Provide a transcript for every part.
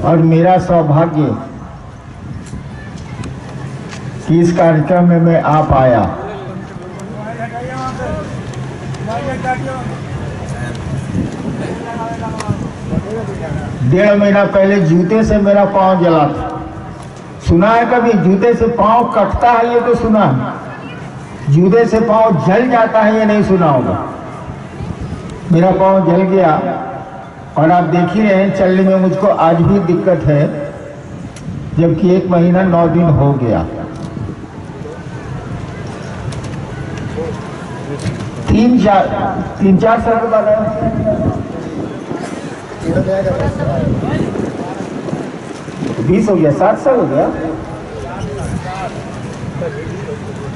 और मेरा सौभाग्य कि इस कार्यक्रम में मैं आ पाया। डेढ़ महीना पहले जूते से मेरा पांव जला था। सुना है कभी जूते से पांव कटता है? ये तो सुना है। जूते से पांव जल जाता है ये नहीं सुना होगा। मेरा पांव जल गया और आप देख ही रहे हैं चलने में मुझको आज भी दिक्कत है, जबकि 1 महीना 9 दिन हो गया। 3-4 साल के बाद 20 हो गया, 7 साल हो गया।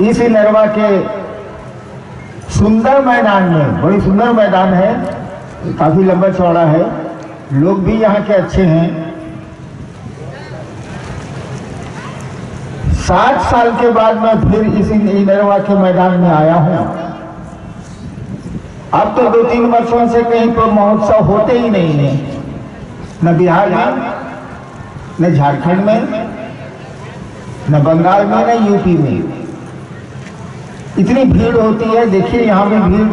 इस नरवा के सुंदर मैदान में, बड़ी सुंदर मैदान है, काफी लंबा चौड़ा है, लोग भी यहाँ के अच्छे हैं। 7 साल के बाद मैं फिर इसी नरवा के मैदान में आया हूँ। अब तो 2-3 वर्षों से कहीं पर महोत्सव होते ही नहीं है, न बिहार में, न झारखंड में, न बंगाल में, न यूपी में। इतनी भीड़ होती है, देखिए यहाँ भी भीड़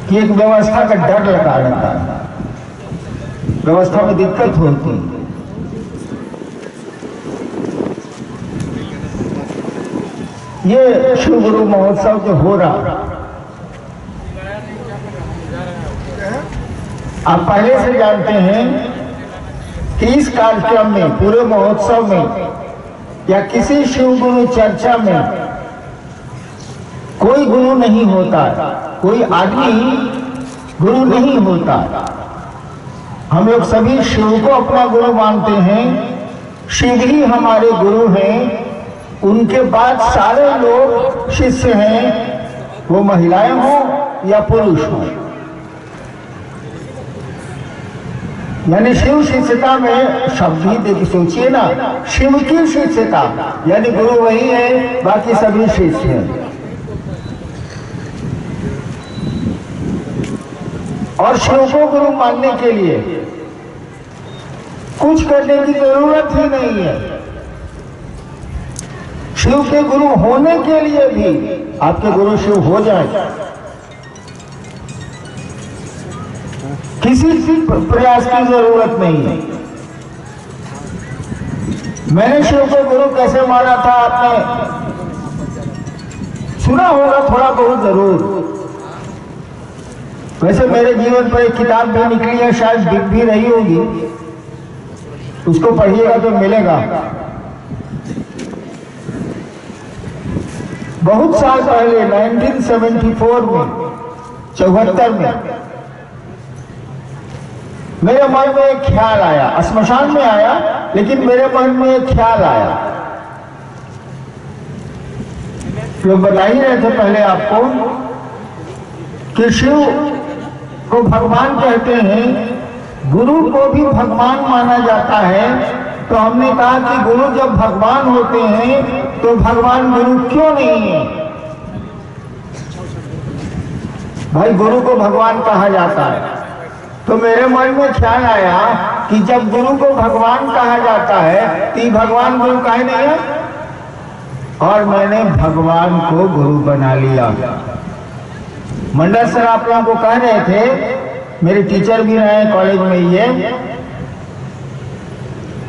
की एक व्यवस्था का डर लगा रहता है, व्यवस्था में दिक्कत होती है। ये शिव गुरु महोत्सव जो हो रहा, आप पहले से जानते हैं कि इस कार्यक्रम में, पूरे महोत्सव में या किसी शिव गुरु चर्चा में कोई गुरु नहीं होता, कोई आदमी गुरु नहीं होता। हम लोग सभी शिव को अपना गुरु मानते हैं, शिव ही हमारे गुरु हैं। उनके बाद सारे लोग शिष्य हैं, वो महिलाएं हों या पुरुष हों। यानी शिव शिष्यता में शब्द ही देखिए, सोचिए ना, शिव की शिष्यता यानी गुरु वही है, बाकी सभी शिष्य हैं। और शिव को गुरु मानने के लिए कुछ करने की जरूरत ही नहीं है। शिव के गुरु होने के लिए भी आपके गुरु शिव हो जाए, किसी प्रयास की जरूरत नहीं है। मैंने शिव को गुरु कैसे माना था, आपने सुना होगा थोड़ा बहुत जरूर। वैसे मेरे जीवन पर एक किताब भी निकली है, शायद बिक भी रही होगी, उसको पढ़िएगा तो मिलेगा। बहुत साल पहले 1974 में, 74 में मेरे मन में एक ख्याल आया, श्मशान में आया, लेकिन मेरे मन में एक ख्याल आया। लोग बता ही रहे थे पहले आपको कि शिव को भगवान कहते हैं, गुरु को भी भगवान माना जाता है। तो हमने कहा कि गुरु जब भगवान होते हैं तो भगवान गुरु क्यों नहीं है? भाई गुरु को भगवान कहा जाता है। तो मेरे मन में ख्याल आया कि जब गुरु को भगवान कहा जाता है तो भगवान गुरु काहे नहीं है? और मैंने भगवान को गुरु बना लिया। मंडल सर आप लोगों को कह रहे थे, मेरे टीचर भी रहे कॉलेज में, ये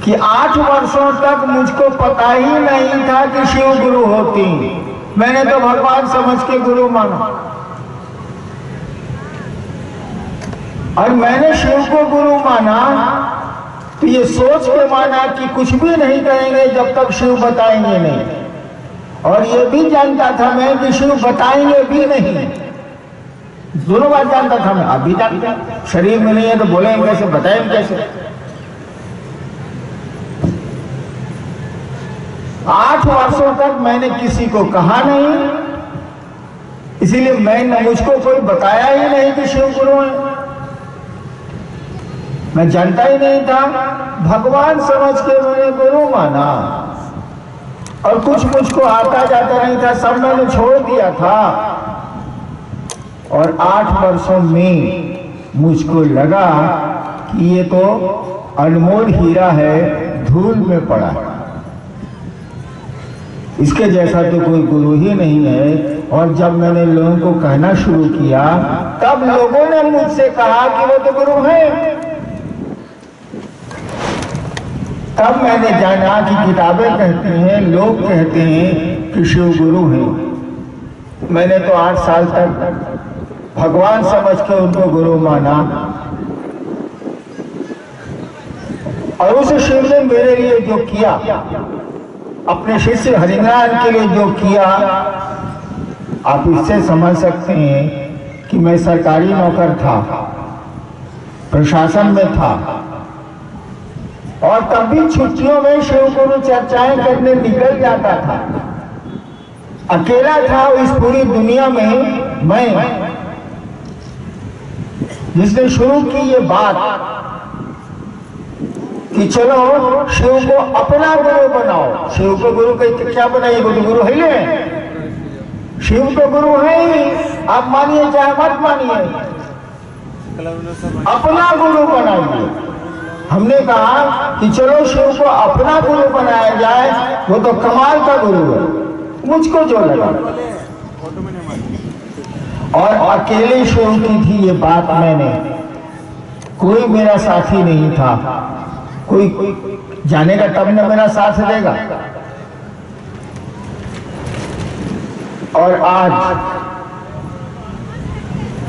कि 8 वर्षों तक मुझको पता ही नहीं था कि शिव गुरु होती। मैंने तो भगवान समझ के गुरु माना, और मैंने शिव को गुरु माना तो ये सोच के माना कि कुछ भी नहीं करेंगे जब तक शिव बताएंगे नहीं। और ये भी जानता था मैं कि शिव बताएंगे भी नहीं, दोनों बात जानता था मैं। अभी तक शरीर में नहीं है तो बोलेंगे कैसे, बताएंगे कैसे? 8 वर्षों तक मैंने किसी को कहा नहीं, इसीलिए मैंने, मुझको कोई बताया ही नहीं कि शिव गुरु है। मैं जानता ही नहीं था, भगवान समझ के मैंने गुरु माना। और कुछ मुझको आता जाता नहीं था, सब मैंने छोड़ दिया था। और 8 वर्षों में मुझको लगा कि ये तो अनमोल हीरा है, धूल में पड़ा है, इसके जैसा तो कोई गुरु ही नहीं है। और जब मैंने लोगों को कहना शुरू किया तब लोगों ने मुझसे कहा कि वो तो गुरु है। तब मैंने जाना कि किताबें कहती हैं, लोग कहते हैं कि शिव गुरु हैं। मैंने तो 8 साल तक भगवान समझ के उनको गुरु माना, और उस शिव ने मेरे लिए जो किया, अपने शिष्य हरिनारायण के लिए जो किया, आप इससे समझ सकते हैं कि मैं सरकारी नौकर था, प्रशासन में था, और तब भी छुट्टियों में शिव गुरु चर्चाएं करने निकल जाता था। अकेला था इस पूरी दुनिया में मैं, जिसने शुरू की ये बात कि चलो शिव को अपना गुरु बनाओ। शिव को गुरु कहते क्या बनाइए, वो तो गुरु है ही, शिव तो गुरु है ही, आप मानिए चाहे मत मानिए, अपना गुरु बनाइए। हमने कहा कि चलो शिव को अपना गुरु बनाया जाए, वो तो कमाल का गुरु है, मुझको जो लगा। और अकेले शिव की थी ये बात, मैंने, कोई मेरा साथी नहीं था, कोई जानेगा तब न मेरा साथ देगा। और आज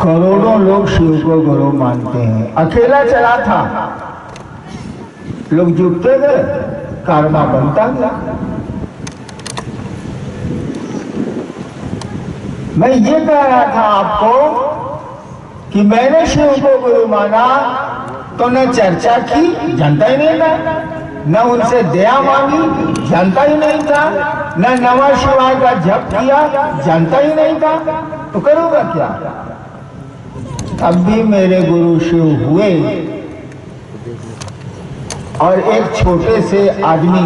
करोड़ों लोग शिव को गुरु मानते हैं। अकेला चला था, लोग जुटते गए, कारवा बनता गया। मैं ये कह रहा था आपको कि मैंने शिव को गुरु माना तो न चर्चा की, जानता ही नहीं था, न उनसे दया मांगी, जानता ही नहीं था, न नमः शिवाय का जप किया, जानता ही नहीं था, तो करूंगा क्या। अब भी मेरे गुरु शिव हुए, और एक छोटे से आदमी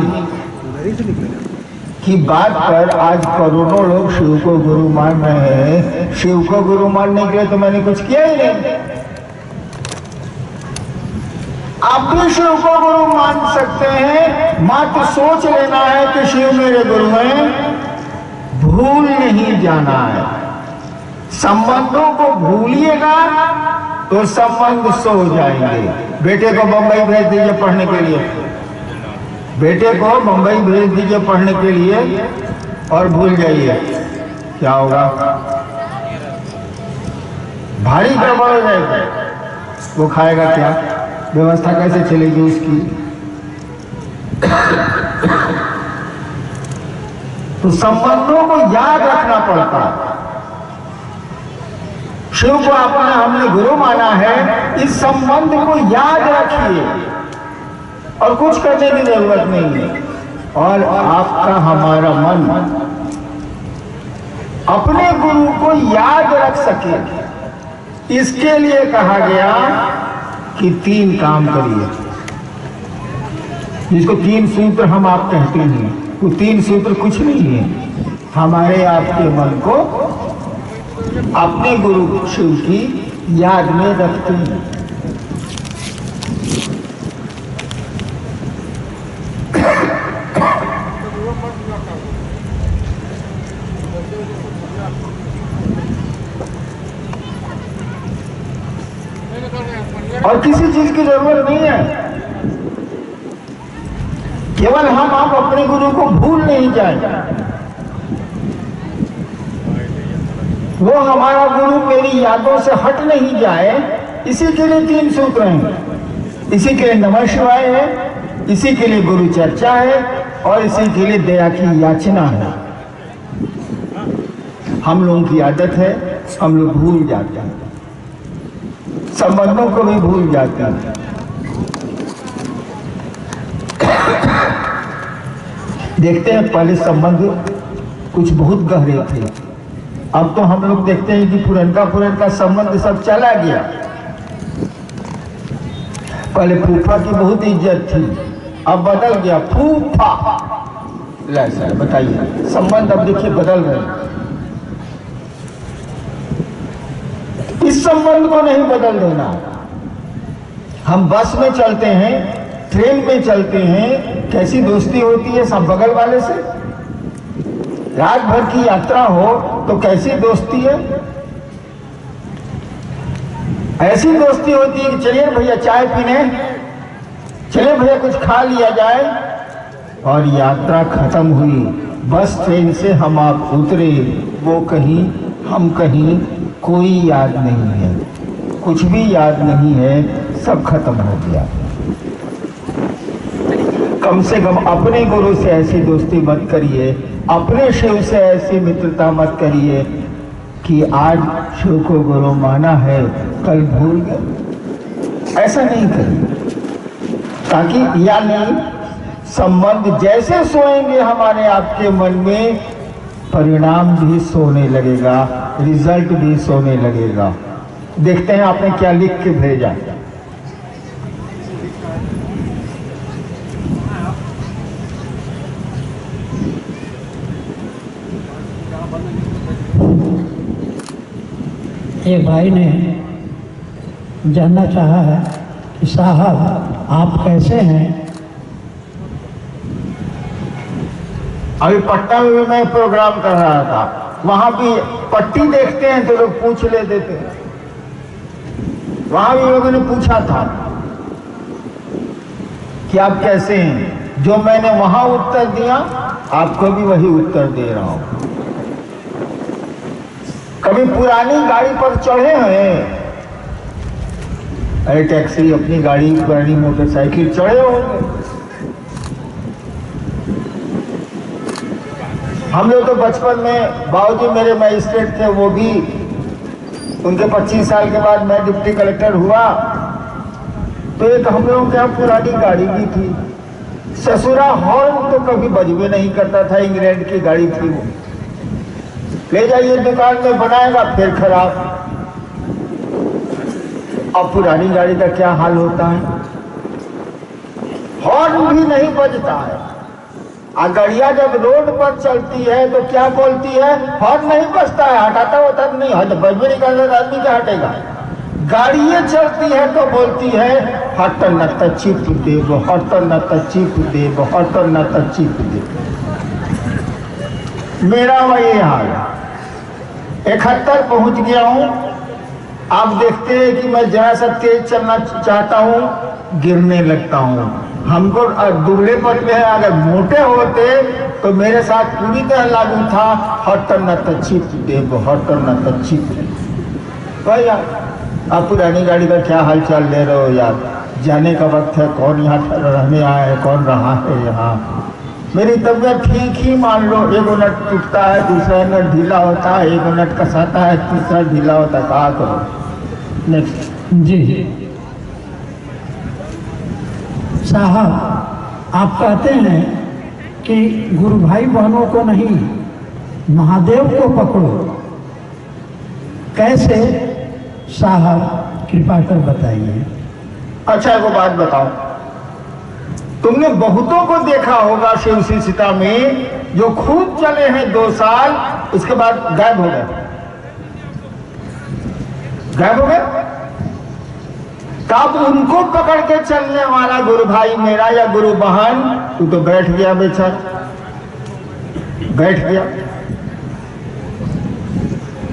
की बात पर आज करोड़ों लोग शिव को गुरु मान रहे हैं। शिव को गुरु मानने के लिए तो मैंने कुछ किया ही नहीं। आप भी शिव को गुरु मान सकते हैं, मात्र सोच लेना है कि शिव मेरे गुरु हैं, भूल नहीं जाना है। संबंधों को भूलिएगा तो संबंध सो जाएंगे। बेटे को बंबई भेज दीजिए पढ़ने के लिए, बेटे को बंबई भेज दीजिए पढ़ने के लिए, और भूल जाइए, क्या होगा, भारी गड़बड़ हो जाएगा। वो खाएगा क्या, व्यवस्था कैसे चलेगी उसकी। तो संबंधों को याद रखना पड़ता है। शिव को आपने हमने गुरु माना है, इस संबंध को याद रखिए, और कुछ करने की जरूरत नहीं है। और आपका हमारा मन अपने गुरु को याद रख सके, इसके लिए कहा गया कि 3 काम करिए, जिसको 3 सूत्र हम आप कहते हैं। वो 3 सूत्र कुछ नहीं है, हमारे आपके मन को अपने गुरु शिव की याद में रखते हैं। और किसी चीज की जरूरत नहीं है, केवल हम आप अपने गुरु को भूल नहीं जाए। वो हमारा गुरु मेरी यादों से हट नहीं जाए, इसी के लिए 3 सूत्र हैं। इसी के लिए नमः शिवाय है, इसी के लिए गुरु चर्चा है, और इसी के लिए दया की याचना है। हम लोगों की आदत है, हम लोग भूल जाते हैं, संबंधों को भी भूल जाते हैं। देखते हैं पहले संबंध कुछ बहुत गहरे थे, अब तो हम लोग देखते हैं कि पुरनका संबंध सब चला गया। पहले फूफा की बहुत इज्जत थी, अब बदल गया फूफा। ऐसा है, बताइए, संबंध अब देखिए बदल रहे हैं। इस संबंध को नहीं बदल देना। हम बस में चलते हैं, ट्रेन में चलते हैं, कैसी दोस्ती होती है सब बगल वाले से। रात भर की यात्रा हो तो कैसी दोस्ती है? ऐसी दोस्ती होती है कि चलिए भैया चाय पीने, चलिए भैया कुछ खा लिया जाए, और यात्रा खत्म हुई। बस ट्रेन से हम आप उतरे, वो कहीं हम कहीं, कोई याद नहीं है, कुछ भी याद नहीं है, सब खत्म हो गया। कम से कम अपने गुरु से ऐसी दोस्ती मत करिए, अपने शिव से ऐसी मित्रता मत करिए कि आज शिव को गुरु माना है कल भूल गए। ऐसा नहीं करिए, ताकि यानी संबंध जैसे सोएंगे हमारे आपके मन में, परिणाम भी सोने लगेगा, रिजल्ट भी सोने लगेगा। देखते हैं आपने क्या लिख के भेजा। एक भाई ने जानना चाहा है कि साहब आप कैसे हैं? अभी पटना में भी मैं प्रोग्राम कर रहा था, वहां भी पट्टी देखते हैं तो लोग पूछ लेते थे। वहां भी लोगों ने पूछा था कि आप कैसे हैं। जो मैंने वहां उत्तर दिया आपको भी वही उत्तर दे रहा हूं। कभी पुरानी गाड़ी पर चढ़े हैं? अरे टैक्सी, अपनी गाड़ी, पुरानी मोटरसाइकिल चढ़े होंगे। हम लोग तो बचपन में, बाबूजी मेरे मजिस्ट्रेट थे, वो भी उनके 25 साल के बाद मैं डिप्टी कलेक्टर हुआ तो एक हम लोगों के यहाँ पुरानी गाड़ी भी थी। ससुरा हॉर्न तो कभी बजबे नहीं करता था, इंग्लैंड की गाड़ी थी वो। ले जाइए दुकान में, बनाएगा फिर खराब। अब पुरानी गाड़ी का क्या हाल होता है, हॉर्न भी नहीं बजता है। गाड़ियां जब रोड पर चलती है तो क्या बोलती है? हॉर्न नहीं बजता है, हटाता होता नहीं, हट बजबे नहीं करता आदमी क्या हटेगा। गाड़ियां चलती है तो बोलती है हट न त चिप देव, हट न त चिप देव, हट न त चिप देव। मेरा वही हाल, 71 पहुंच गया हूं। आप देखते हैं कि मैं जरा सा तेज चलना चाहता हूं, गिरने लगता हूं। हमको दुबले पतले हैं, अगर मोटे होते तो मेरे साथ पूरी तरह लागू था हट न त चिप देव, हट न त चिप देव। तो यार आप पुरानी गाड़ी का क्या हाल चाल ले रहे हो यार? जाने का वक्त है, कौन यहाँ रहने आया है, कौन रहा है यहाँ। मेरी तबीयत ठीक ही मान लो, एक नट टूटता है, दूसरा नट ढीला होता है, एक नट कसाता है, तीसरा ढीला होता है। कहा करो नेक्स्ट जी साहब, आप कहते हैं कि गुरु भाई बहनों को नहीं महादेव को पकड़ो, कैसे साहब कृपा कर बताइए। अच्छा एक बात बताओ, तुमने बहुतों को देखा होगा शिव शिष्यता में जो खूब चले हैं 2 साल, उसके बाद गायब हो गए। गायब हो गए। तब उनको पकड़ के चलने वाला गुरु भाई मेरा या गुरु बहन, तू तो बैठ गया बेचारा, बैठ गया।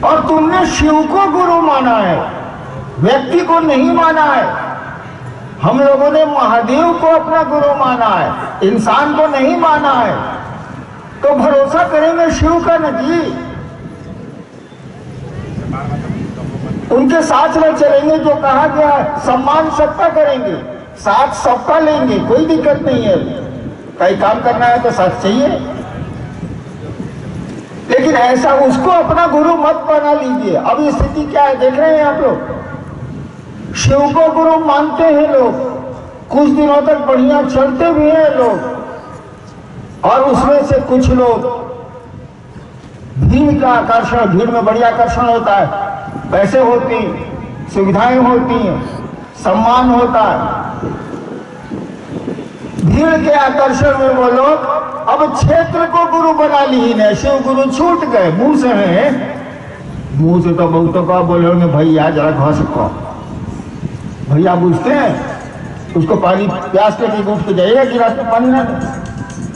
और तुमने शिव को गुरु माना है, व्यक्ति को नहीं माना है। हम लोगों ने महादेव को अपना गुरु माना है, इंसान को नहीं माना है। तो भरोसा करेंगे शिव का न जी, उनके साथ में चलेंगे। जो कहा गया है सम्मान सबका करेंगे, साथ सबका लेंगे, कोई दिक्कत नहीं है। कई काम करना है तो साथ चाहिए, लेकिन ऐसा उसको अपना गुरु मत बना लीजिए। अब स्थिति क्या है देख रहे हैं आप लोग, शिव को गुरु मानते हैं लोग, कुछ दिनों तक बढ़िया चलते भी हैं लोग, और उसमें से कुछ लोग भीड़ का आकर्षण, भीड़ में बड़ी आकर्षण होता है, पैसे होती, सुविधाएं होती हैं, सम्मान होता है। भीड़ के आकर्षण में वो लोग अब क्षेत्र को गुरु बना ली है। शिव गुरु छूट गए, मुंह से हैं, मुंह से तो बहुतों का बोलोगे भैया जरा घस को, भैया बुझते हैं उसको पानी प्यास लगी उठ के जाएगा गिलास में पानी ना दे।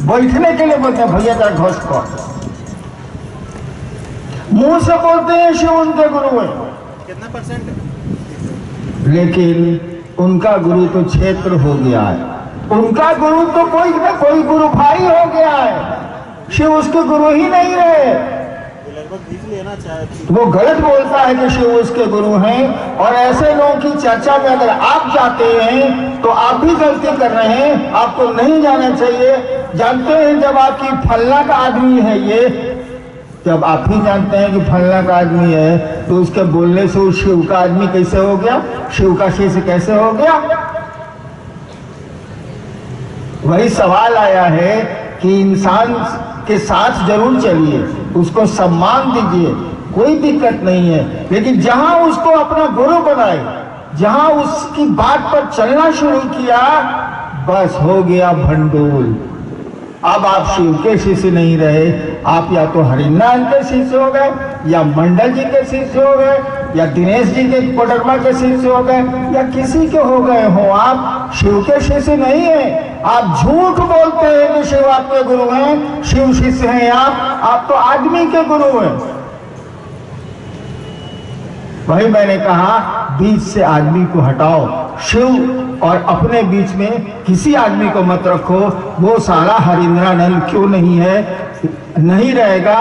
बैठने के लिए बोलते हैं भैया जरा घोष को, मुंह से बोलते हैं शिव उनके गुरु है, कितना परसेंट? लेकिन उनका गुरु तो क्षेत्र हो गया है, उनका गुरु तो कोई ना कोई गुरु भाई हो गया है, शिव उसके गुरु ही नहीं रहे। वो गलत बोलता है कि शिव उसके गुरु हैं, और ऐसे लोगों की चर्चा में अगर आप जाते हैं तो आप भी गलती कर रहे हैं, आपको नहीं जाना चाहिए। जानते हैं जब आपकी फलना का आदमी है ये, जब आप ही जानते हैं कि फलना का आदमी है, तो उसके बोलने से उस शिव का आदमी कैसे हो गया, शिव का शिष्य कैसे हो गया? वही सवाल आया है कि इंसान के साथ जरूर चलिए, उसको सम्मान दीजिए, कोई दिक्कत नहीं है, लेकिन जहां उसको अपना गुरु बनाए, जहां उसकी बात पर चलना शुरू किया, बस हो गया भंडोल। अब आप शिव के शिष्य नहीं रहे, आप या तो हरिनारायण के शिष्य हो गए, या मंडल जी के शिष्य हो गए, या दिनेश जी के कोडरमा के शिष्य हो गए, या किसी के हो गए हो, आप शिव के शिष्य नहीं है। आप झूठ बोलते हैं कि शिव आपके गुरु हैं, शिव शिष्य हैं आप तो आदमी के गुरु हैं। वही मैंने कहा, बीच से आदमी को हटाओ, शिव और अपने बीच में किसी आदमी को मत रखो। वो सारा हरिंद्रानंद क्यों नहीं है, नहीं रहेगा।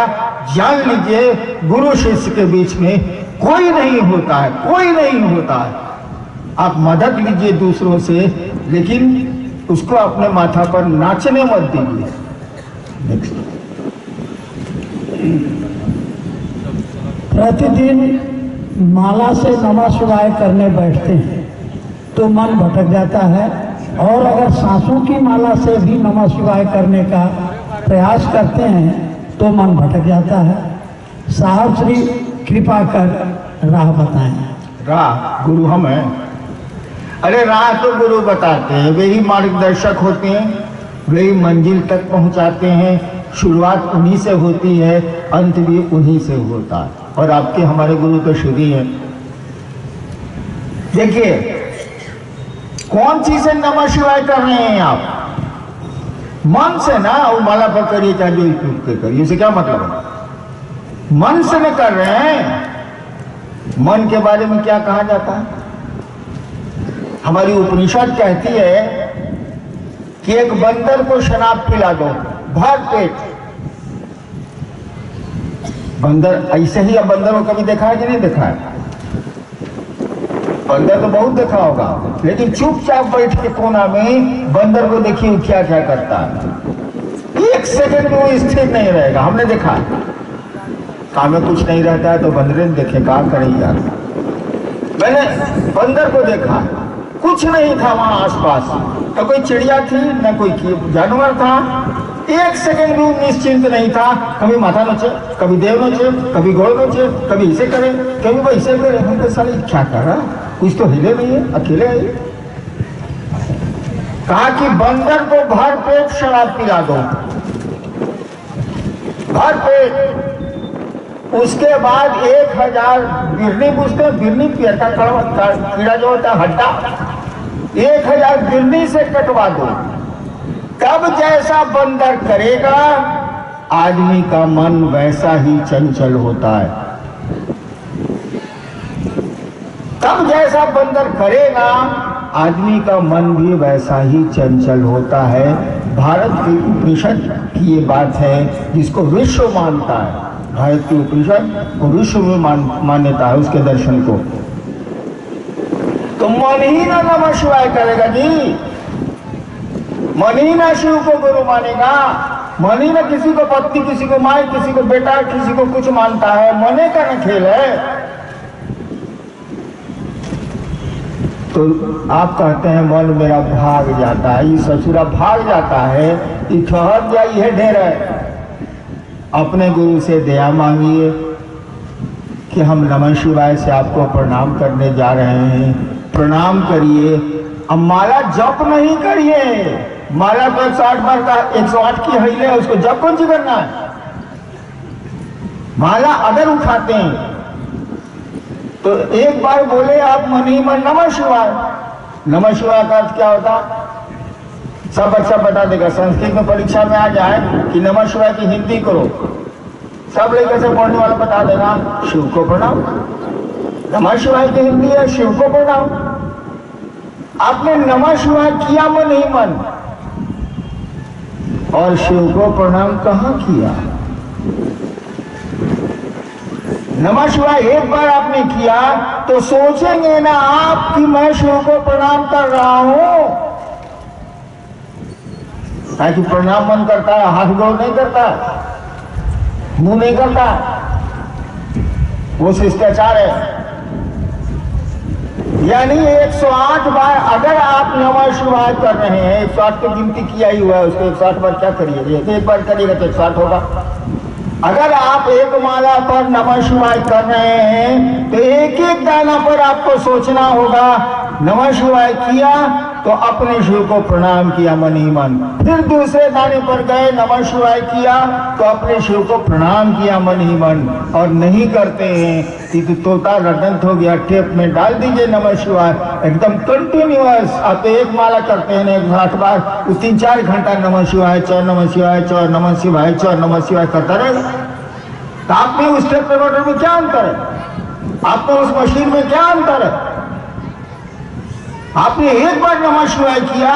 जान लीजिए गुरु शिष्य के बीच में कोई नहीं होता है, कोई नहीं होता है। आप मदद लीजिए दूसरों से, लेकिन उसको अपने माथा पर नाचने मत दीजिए। प्रतिदिन माला से नमः शिवाय करने बैठते हैं तो मन भटक जाता है, और अगर सांसों की माला से भी नमः शिवाय करने का प्रयास करते हैं तो मन भटक जाता है। साहब श्री कृपा कर राह बताएं। राह गुरु हम हैं। अरे राह तो गुरु बताते हैं, वे ही मार्गदर्शक होते हैं, वे ही मंजिल तक पहुंचाते हैं। शुरुआत उन्हीं से होती है, अंत भी उन्हीं से होता है, और आपके हमारे गुरु तो शुरू ही है। देखिए कौन चीज से नमः शिवाय कर रहे हैं आप? मन से ना, वो माला पर करिए चाहे जो करिए, इसे क्या मतलब है? मन से न कर रहे हैं। मन के बारे में क्या कहा जाता है? हमारी उपनिषद कहती है कि एक बंदर को शराब पिला दो भर पेट। बंदर ऐसे ही, अब बंदर को कभी देखा है कि नहीं देखा है? बंदर तो बहुत देखा होगा, लेकिन चुपचाप बैठ के कोना में बंदर को देखिए क्या क्या करता है। एक सेकंड में वो स्थिर नहीं रहेगा, हमने देखा है। काम में कुछ नहीं रहता है तो बंदर देखे क्या करेगा। मैंने बंदर को देखा, कुछ नहीं था वहां आसपास, तो कोई चिड़िया थी न कोई जानवर था। एक सेकंड भी निश्चिंत नहीं था, कभी माथा नोचे, कभी देव नोचे, कभी गोड़ नोचे, कभी इसे करे, कभी वैसे करे। हम तो साले क्या कर रहा, कुछ तो हिले नहीं है, अकेले है। कहा कि बंदर को भर पेट शराब पिला दो, भर पेट। उसके बाद 1000 बिरनी पूछते हैं, बिरनी पेटा कीड़ा जो होता है हड्डा, 1000 बिरनी से कटवा दो। तब जैसा बंदर करेगा, आदमी का मन वैसा ही चंचल होता है। तब जैसा बंदर करेगा, आदमी का मन भी वैसा ही चंचल होता है। भारत की उपनिषद की ये बात है जिसको विश्व मानता है। भारत की उपनिषद को विश्व में मान्यता है उसके दर्शन को। तो मन ही ना नमः शिवाय करेगा जी, मन ही ना शिव को गुरु मानेगा, मन ही ना किसी को पत्नी, किसी को माई, किसी को बेटा, किसी को कुछ मानता है। मने का न खेल है। तो आप कहते हैं मन मेरा भाग जाता है, ये ससुरा भाग जाता है, ये ठहर जाई है ढेर है। अपने गुरु से दया मांगिए कि हम नमः शिवाय से आपको प्रणाम करने जा रहे हैं, प्रणाम करिए। अब माला जप नहीं करिए, माला तो 108 बार का 108 की हिले है, उसको जप कौन सी करना है? माला अगर उठाते हैं तो एक बार बोले आप मन ही मन नमः शिवाय, नमः शिवाय का अर्थ क्या होता? सब अच्छा बता देगा। संस्कृत में परीक्षा में आ जाए कि नमः शिवाय की हिंदी करो, सब लेकर से पढ़ने वाला बता देगा शिव को प्रणाम। नमः शिवाय की हिंदी है शिव को प्रणाम। आपने नमः शिवाय किया मन ही मन, और शिव को प्रणाम कहाँ किया? नमः शिवाय एक बार आपने किया तो सोचेंगे ना आप कि मैं शिव को प्रणाम कर रहा हूं। ताकि प्रणाम मन करता है, हाथ गोड़ नहीं करता, मुंह नहीं करता, वो शिष्टाचार है। यानी 108 बार अगर आप नमः शिवाय कर रहे हैं, 108 की गिनती किया ही हुआ है, उसको 108 बार क्या करिए? एक बार करिएगा तो 108 होगा। अगर आप एक माला पर नमः शिवाय कर रहे हैं तो एक एक दाना पर आपको सोचना होगा नमः शिवाय किया तो अपने शिव को प्रणाम किया मन ही मन। फिर दूसरे दाने पर गए नमः शिवाय किया तो अपने शिव को प्रणाम किया मन ही मन। और नहीं करते हैं कि तो तोता रटंत हो गया, टेप में डाल दीजिए नमः शिवाय एकदम कंटिन्यूअस। आप एक माला करते हैं 108 बार, वो 3-4 घंटा नमः शिवाय चौ नमः शिवाय चौ नमः शिवाय चौ नमः शिवाय करता रहेगा। तो आप में उस टेप रिकॉर्डर में क्या अंतर है? आप में उस मशीन में क्या अंतर है? आपने एक बार नमः शिवाय किया,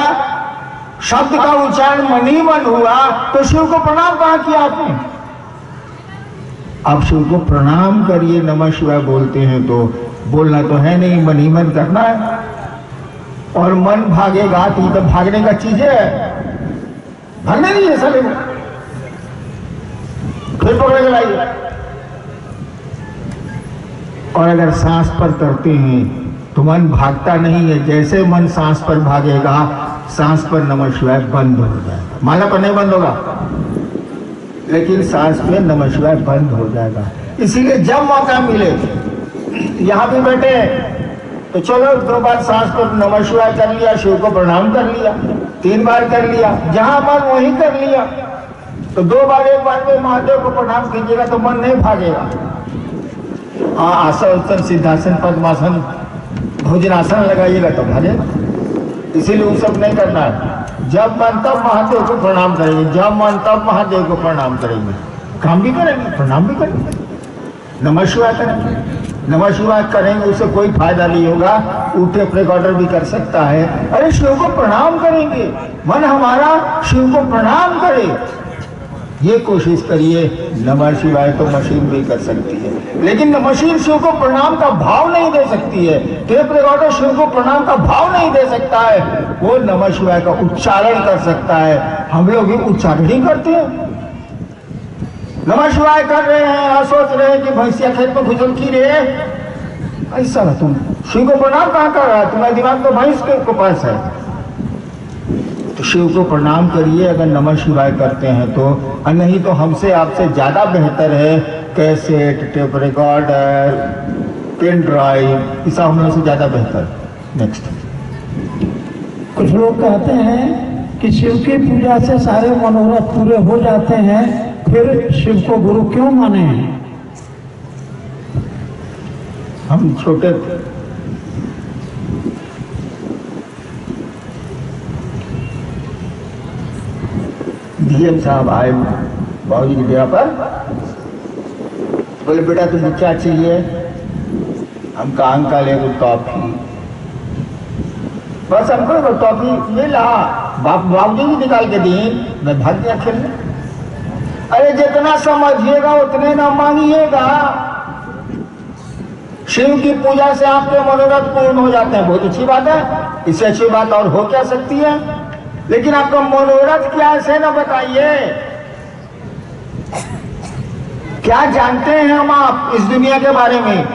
शब्द का उच्चारण मन ही मन हुआ, तो शिव को प्रणाम कहां किया आपने? आप शिव को प्रणाम करिए। नमः शिवाय बोलते हैं तो बोलना तो है नहीं, मन ही मन करना है। और मन भागेगा तो ये तो भागने का चीज है, भागने नहीं है सर। फिर पकड़ के लाइए। और अगर सांस पर करते हैं तो मन भागता नहीं है। जैसे मन सांस पर भागेगा, सांस पर नमः शिवाय बंद हो जाएगा। माला पर नहीं बंद होगा, लेकिन सांस पे नमः शिवाय बंद हो जाएगा। इसीलिए जब मौका मिले, यहाँ पे बैठे तो चलो 2 बार सांस पर नमः शिवाय कर लिया, शिव को प्रणाम कर लिया, 3 बार कर लिया, जहां मन वहीं कर लिया। तो 2 बार 1 बार में महादेव को प्रणाम कीजिएगा तो मन नहीं भागेगा। हाँ, आसन सिद्धासन पद्मासन भोजनासन लगाइएगा तो भागेगा। इसीलिए वो सब नहीं करना है। जब मन तब महादेव को प्रणाम करेंगे, जब मन तब महादेव को प्रणाम करेंगे। काम भी करेंगे, प्रणाम भी करेंगे, नमः शिवाय करेंगे। नमः शिवाय करेंगे उससे कोई फायदा नहीं होगा, वो टेप रिकॉर्डर भी कर सकता है। अरे शिव को प्रणाम करेंगे, मन हमारा शिव को प्रणाम करे, ये कोशिश करिए। नमः शिवाय तो मशीन भी कर सकती है, लेकिन मशीन शिव को प्रणाम का भाव नहीं दे सकती है। टेप रिकॉर्डर शिव को प्रणाम का भाव नहीं दे सकता है, वो नमः शिवाय का उच्चारण कर सकता है। हम लोग भी उच्चारण ही करते हैं। नमः शिवाय कर रहे हैं और सोच रहे हैं कि भैंसिया खेत में घुसल की रे, ऐसा ना तुम शिव को प्रणाम कहाँ कर रहा है? तुम्हारा दिमाग तो भैंस के पास है। तो शिव को प्रणाम करिए अगर नमः शिवाय करते हैं तो, और नहीं तो हमसे आपसे ज्यादा बेहतर है cassette, tape recorder, pen drive, इस हम लोग से ज्यादा बेहतर। नेक्स्ट। कुछ लोग कहते हैं कि शिव की पूजा से सारे मनोरथ पूरे हो जाते हैं, फिर शिव को गुरु क्यों माने हैं? हम छोटे डीएम साहब आए बाबूजी की डेरा पर, बोले बेटा तुमको क्या चाहिए? हम कहा अंकल एगो टॉफी, बस हमको एगो टॉफी ये ला। बाबूजी भी निकाल के दी, मैं भाग गया खेलने। अरे जितना समझिएगा उतने ना मांगिएगा। शिव की पूजा से आपके मनोरथ पूर्ण हो जाते हैं, बहुत अच्छी बात है, इससे अच्छी बात और हो क्या सकती है? लेकिन आपका मनोरथ क्या है ना बताइए। क्या जानते हैं हम आप इस दुनिया के बारे में?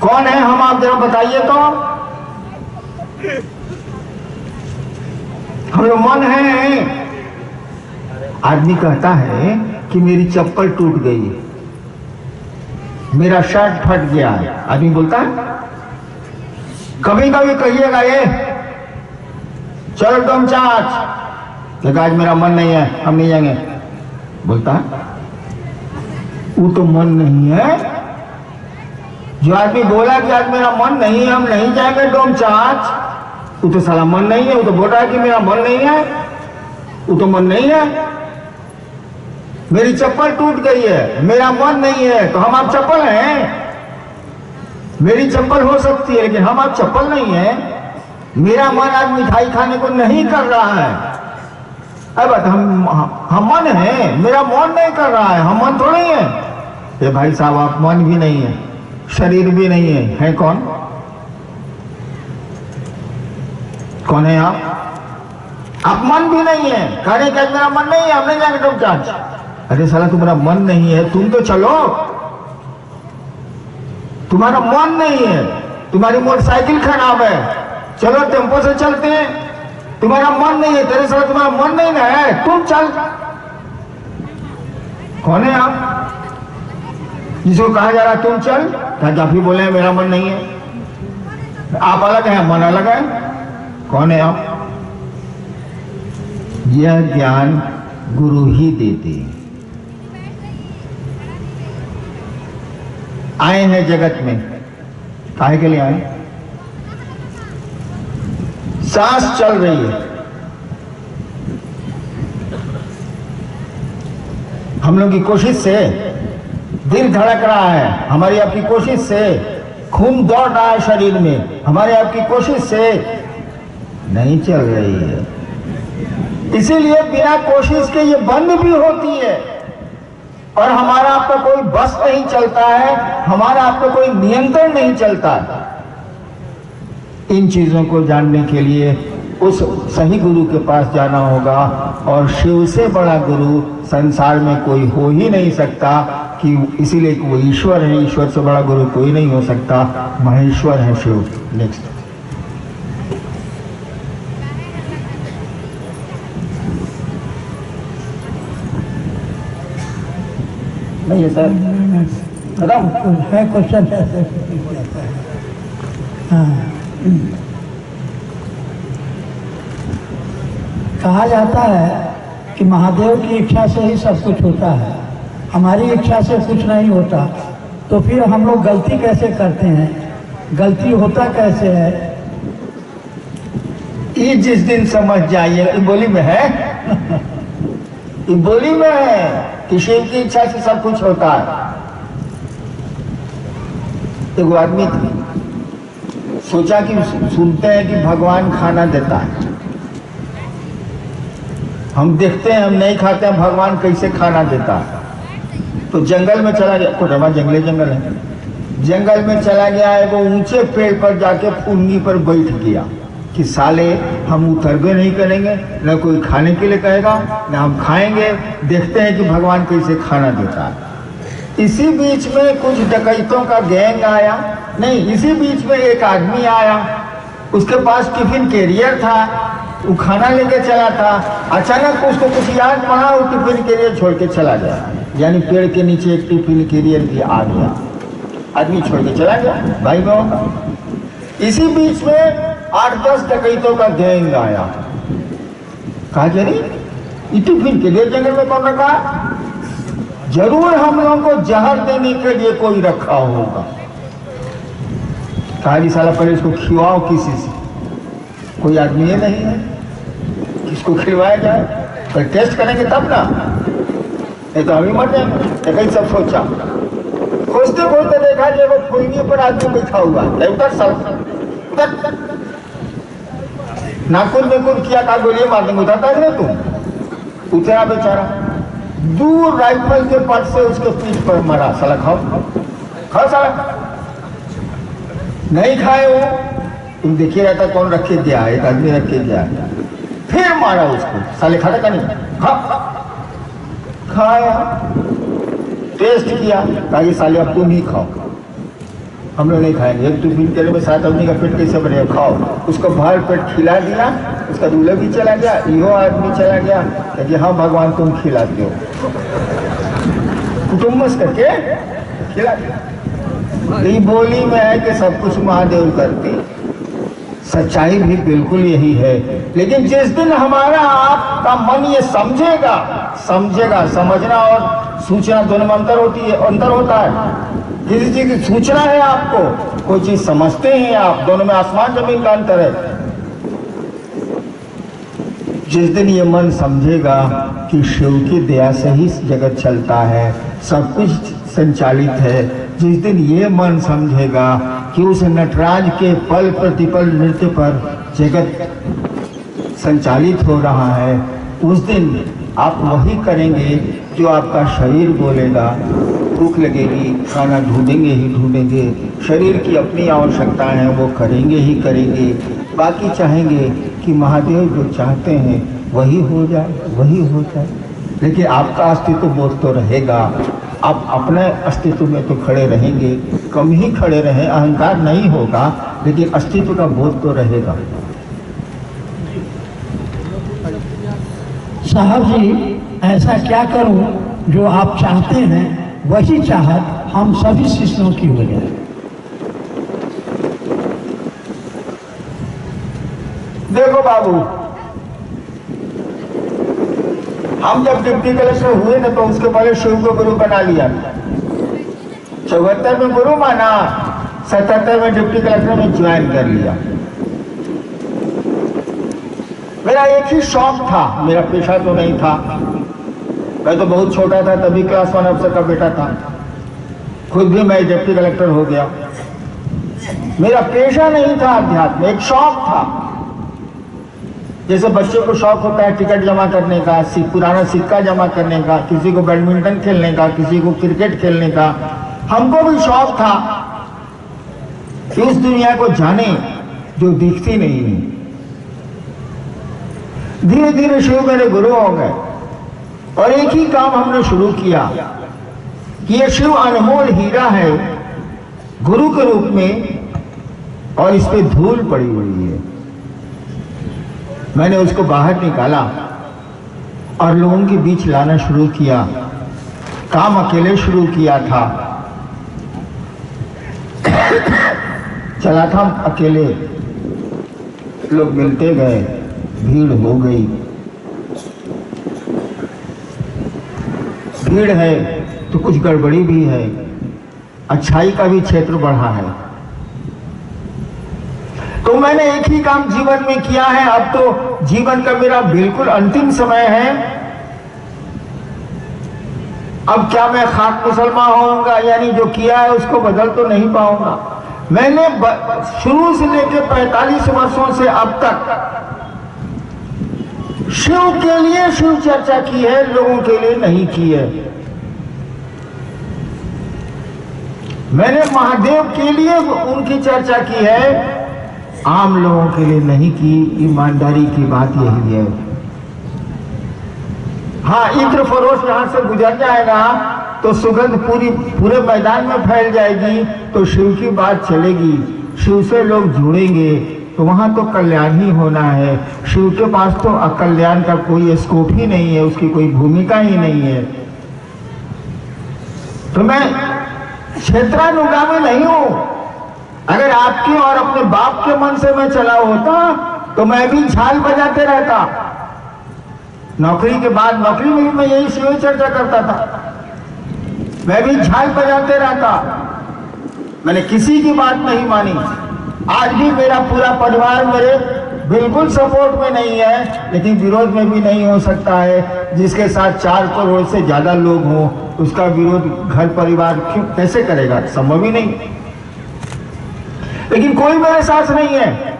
कौन है हम आप जरा बताइए तो। हम लोग मन है। आदमी कहता है कि मेरी चप्पल टूट गई है, मेरा शर्ट फट गया है, आदमी बोलता है। कभी कभी कहिएगा ये चलो तुम चाच, आज मेरा मन नहीं है हम नहीं जाएंगे, बोलता है। वो तो मन नहीं है, जो आदमी बोला कि आज मेरा मन नहीं है, हम नहीं जाएंगे डोमचांच, वो तो साला मन नहीं है। वो तो बोल रहा है कि मेरा मन नहीं है, वो तो मन नहीं है। मेरी चप्पल टूट गई है, मेरा मन नहीं है, तो हम आप चप्पल हैं? मेरी चप्पल हो सकती है लेकिन हम आप चप्पल नहीं है। मेरा मन आज मिठाई खाने को नहीं कर रहा है। अब हम मन है, मेरा मन नहीं कर रहा है, हम मन थोड़ी है। ये भाई साहब आप मन भी नहीं है, शरीर भी नहीं है कौन? कौन है आप? आप मन भी नहीं है। कहने का मेरा मन नहीं है, हम नहीं जाएंगे डोमचांच। अरे साला तुम्हारा मन नहीं है, तुम तो चलो। तुम्हारा मन नहीं है, तुम्हारी मोटरसाइकिल खराब है, चलो टेम्पो से चलते हैं। तुम्हारा मन नहीं है, तेरे साथ तुम्हारा मन नहीं ना है, तुम चल। कौन है आप जिसको कहा जा रहा तुम चल? क्या आप ही बोले मेरा मन नहीं है? आप अलग है, मन अलग है। कौन है आप? यह ज्ञान गुरु ही देते। आए हैं जगत में, काहे के लिए आए? सांस चल रही है, हम लोग की कोशिश से दिल धड़क रहा है, हमारी आपकी कोशिश से खून दौड़ रहा है शरीर में, हमारे आपकी कोशिश से नहीं चल रही है। इसीलिए बिना कोशिश के ये बंद भी होती है और हमारा आपका कोई बस नहीं चलता है, हमारा आपका कोई नियंत्रण नहीं चलता। इन चीजों को जानने के लिए उस सही गुरु के पास जाना होगा और शिव से बड़ा गुरु संसार में कोई हो ही नहीं सकता, कि इसीलिए वो ईश्वर है, ईश्वर से बड़ा गुरु कोई नहीं हो सकता, महेश्वर है शिव। नेक्स्ट। नहीं है सर, है क्वेश्चन है। हाँ, कहा जाता है कि महादेव की इच्छा से ही सब कुछ होता है, हमारी इच्छा से कुछ नहीं होता। तो फिर हम लोग गलती कैसे करते हैं, गलती होता कैसे है? ये जिस दिन समझ जाइए, बोली में है ये बोली में है कि शिव की इच्छा से सब कुछ होता है। एक आदमी सोचा कि सुनते हैं कि भगवान खाना देता है, हम देखते हैं, हम नहीं खाते हैं, भगवान कैसे खाना देता है। तो जंगल में चला गया, कोटरमा जंगल है, जंगल में चला गया है, वो ऊंचे पेड़ पर जाके फुनगी पर बैठ गया कि साले हम उतरबे नहीं करेंगे, न कोई खाने के लिए कहेगा न हम खाएंगे, देखते हैं कि भगवान कैसे खाना देता है। इसी बीच में कुछ डकैतों का गैंग आया, नहीं इसी बीच में एक आदमी आया, उसके पास टिफिन कैरियर था, वो खाना लेके चला था। अचानक उसको कुछ याद पड़ा, वो टिफिन कैरियर छोड़ के चला गया, यानी पेड़ के नीचे एक टिफिन कैरियर भी आ गया, आदमी छोड़ के चला गया भाई बहनों का। इसी बीच में 8-10 डकैतों का गैंग आया, कहा जरी ये टिफिन कैरियर जंगल में कौन रखा? जरूर हम लोगों को जहर देने के लिए कोई रखा होगा। कहा जी साला पहले इसको खिलवाओ किसी से, कोई आदमी ये नहीं है किसको खिलवाया जाए, पर टेस्ट करेंगे तब ना, नहीं तो हम ही मर जाएंगे। कहीं सब सोचा, खोजते खोजते देखा कि वो फुलगी पर आदमी बैठा हुआ, नाकुन बेकुन किया, का गोलियां मार देंगे, उतरता है तुम? उतरा बेचारा, दूर राइफल के पट से उसके पीठ पर मरा। साला खाओ खाओ, साला नहीं खाए वो, तुम देखिए रहता कौन रख के गया, एक आदमी रख के गया, फिर मारा उसको, साले खाता का नहीं, खाया, टेस्ट किया, कहा ये साले अब तुम ही खाओ, हम लोग नहीं खाएंगे। एक टिफिन के लिए 7 आदमी का पेट कैसे भरेगा, खाओ। उसको भर पेट खिला दिया, उसका दूल्हा भी चला गया, यो आदमी चला गया कि हाँ भगवान तुम खिलाते हो, कुटुम्बस करके खिला दिया। ये बोली में है कि सब कुछ महादेव करते, सच्चाई भी बिल्कुल यही है। लेकिन जिस दिन हमारा आपका मन ये समझेगा, समझना और सूचना दोनों में अंतर होता है। किसी चीज की सूचना है आपको, कोई चीज समझते हैं आप, दोनों में आसमान जमीन का अंतर है। जिस दिन ये मन समझेगा कि शिव की दया से ही जगत चलता है, सब कुछ संचालित है, जिस दिन ये मन समझेगा कि उस नटराज के पल प्रतिपल नृत्य पर जगत संचालित हो रहा है, उस दिन आप वही करेंगे जो आपका शरीर बोलेगा। भूख लगेगी, खाना ढूंढेंगे ही ढूंढेंगे, शरीर की अपनी आवश्यकता है वो करेंगे ही करेंगे, बाकी चाहेंगे कि महादेव जो चाहते हैं वही हो जाए, वही हो जाए। लेकिन आपका अस्तित्व बोध तो रहेगा, आप अपने अस्तित्व में तो खड़े रहेंगे, कम ही खड़े रहें, अहंकार नहीं होगा, लेकिन अस्तित्व का बोध तो रहेगा। साहब जी, ऐसा क्या करूं जो आप चाहते हैं वही चाहत हम सभी शिष्यों की हो जाए। देखो बाबू, हम जब डिप्टी कलेक्टर हुए ना तो उसके पहले शिव को गुरु बना लिया। 74 में गुरु माना, 77 में डिप्टी कलेक्टर में ज्वाइन कर लिया। मेरा एक ही शौक था, मेरा पेशा तो नहीं था। मैं तो बहुत छोटा था तभी क्लास 1 अफसर का बेटा था, खुद भी मैं डिप्टी कलेक्टर हो गया। मेरा पेशा नहीं था अध्यात्म, एक शौक था। जैसे बच्चे को शौक होता है टिकट जमा करने का, पुराना सिक्का जमा करने का, किसी को बैडमिंटन खेलने का, किसी को क्रिकेट खेलने का, हमको भी शौक था कि उस दुनिया को जाने जो दिखती नहीं है। धीरे धीरे शिव मेरे गुरु हो गए और एक ही काम हमने शुरू किया कि ये शिव अनमोल हीरा है गुरु के रूप में और इस पे धूल पड़ी हुई है। मैंने उसको बाहर निकाला और लोगों के बीच लाना शुरू किया। काम अकेले शुरू किया था, चला था अकेले, लोग मिलते गए, भीड़ हो गई। भीड़ है तो कुछ गड़बड़ी भी है, अच्छाई का भी क्षेत्र बढ़ा है। तो मैंने एक ही काम जीवन में किया है। अब तो जीवन का मेरा बिल्कुल अंतिम समय है। अब क्या मैं खाक मुसलमान होऊंगा, यानी जो किया है उसको बदल तो नहीं पाऊंगा। मैंने शुरू से लेकर 45 वर्षों से अब तक शिव के लिए शिव चर्चा की है, लोगों के लिए नहीं की है। मैंने महादेव के लिए उनकी चर्चा की है, आम लोगों के लिए नहीं की। ईमानदारी की बात यही है। हाँ, इत्र फरोश यहां से गुजर जाएगा तो सुगंध पूरे मैदान में फैल जाएगी, तो शिव की बात चलेगी, शिव से लोग जुड़ेंगे, तो वहां तो कल्याण ही होना है। शिव के पास तो अकल्याण का कोई स्कोप ही नहीं है, उसकी कोई भूमिका ही नहीं है। तो मैं क्षेत्रानुगामी नहीं हूं। अगर आपके और अपने बाप के मन से मैं चला होता तो मैं भी झाल बजाते रहता। नौकरी के बाद नौकरी में भी मैं यही शिव चर्चा करता था, मैं भी झाल बजाते रहता। मैंने किसी की बात नहीं मानी। आज भी मेरा पूरा परिवार मेरे बिल्कुल सपोर्ट में नहीं है, लेकिन विरोध में भी नहीं हो सकता है। जिसके साथ 4 करोड़ से ज्यादा लोग हों उसका विरोध घर परिवार क्यों कैसे करेगा, संभव ही नहीं। लेकिन कोई मेरे साथ नहीं है,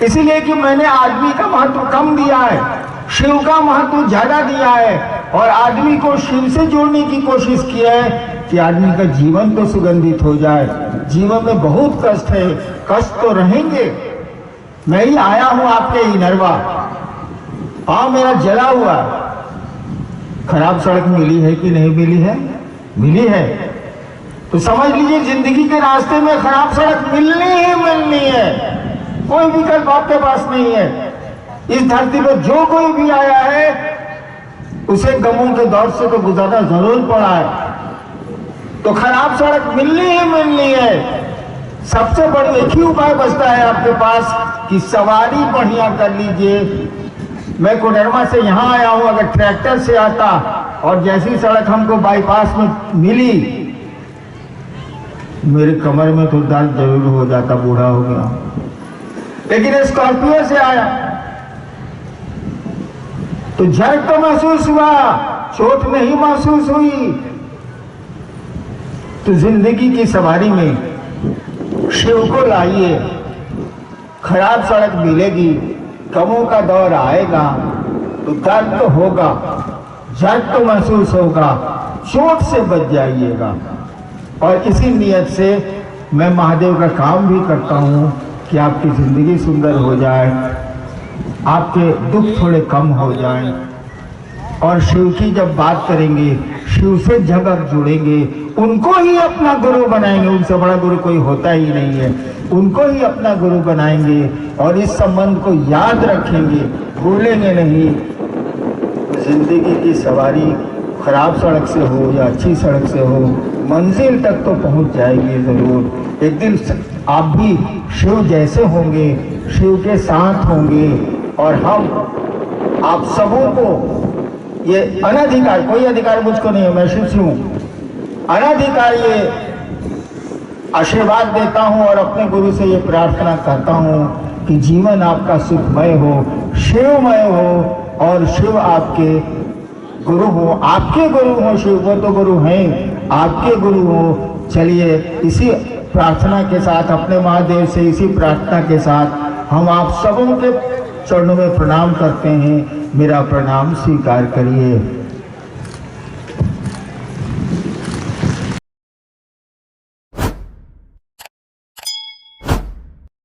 इसीलिए कि मैंने आदमी का महत्व कम दिया है, शिव का महत्व ज्यादा दिया है और आदमी को शिव से जोड़ने की कोशिश की है कि आदमी का जीवन तो सुगंधित हो जाए। जीवन में बहुत कष्ट है, कष्ट तो रहेंगे। मैं ही आया हूं आपके इनरवा, पाँव मेरा जला हुआ। खराब सड़क मिली है कि नहीं मिली है? मिली है। तो समझ लीजिए जिंदगी के रास्ते में खराब सड़क मिलनी ही मिलनी है, कोई विकल्प आपके पास नहीं है। इस धरती पर जो कोई भी आया है उसे गमों के दौर से तो गुजरना जरूर पड़ा है, तो खराब सड़क मिलनी ही मिलनी है। सबसे बड़ा एक ही उपाय बचता है आपके पास कि सवारी बढ़िया कर लीजिए। मैं कोडरमा से यहाँ आया हूँ, अगर ट्रैक्टर से आता और जैसी सड़क हमको बाईपास में मिली मेरे कमर में तो दर्द जरूर हो जाता, बूढ़ा हो गया, लेकिन स्कॉर्पियो से आया तो झटका तो महसूस हुआ, चोट नहीं महसूस हुई। तो जिंदगी की सवारी में शिव को लाइए, खराब सड़क मिलेगी, गमों का दौर आएगा तो दर्द तो होगा, झटका तो महसूस होगा, चोट से बच जाइएगा। और इसी नियत से मैं महादेव का काम भी करता हूँ कि आपकी जिंदगी सुंदर हो जाए, आपके दुख थोड़े कम हो जाएं। और शिव की जब बात करेंगे, शिव से जब आप जुड़ेंगे, उनको ही अपना गुरु बनाएंगे, उनसे बड़ा गुरु कोई होता ही नहीं है, उनको ही अपना गुरु बनाएंगे और इस संबंध को याद रखेंगे, भूलेंगे नहीं। जिंदगी की सवारी खराब सड़क से हो या अच्छी सड़क से हो, मंजिल तक तो पहुंच जाएगी जरूर। एक दिन आप भी शिव जैसे होंगे, शिव के साथ होंगे और हम आप सबों को ये अनधिकार, कोई अधिकार मुझको नहीं है, मैं शिव से हूँ, अनधिकार ये आशीर्वाद देता हूँ और अपने गुरु से ये प्रार्थना करता हूँ कि जीवन आपका सुखमय हो, शिवमय हो और शिव आपके गुरु हो, आपके गुरु हो शिव, वो तो गुरु हैं, आपके गुरु हो। चलिए इसी प्रार्थना के साथ, अपने महादेव से इसी प्रार्थना के साथ हम आप सबों के चरणों में प्रणाम करते हैं। मेरा प्रणाम स्वीकार करिए।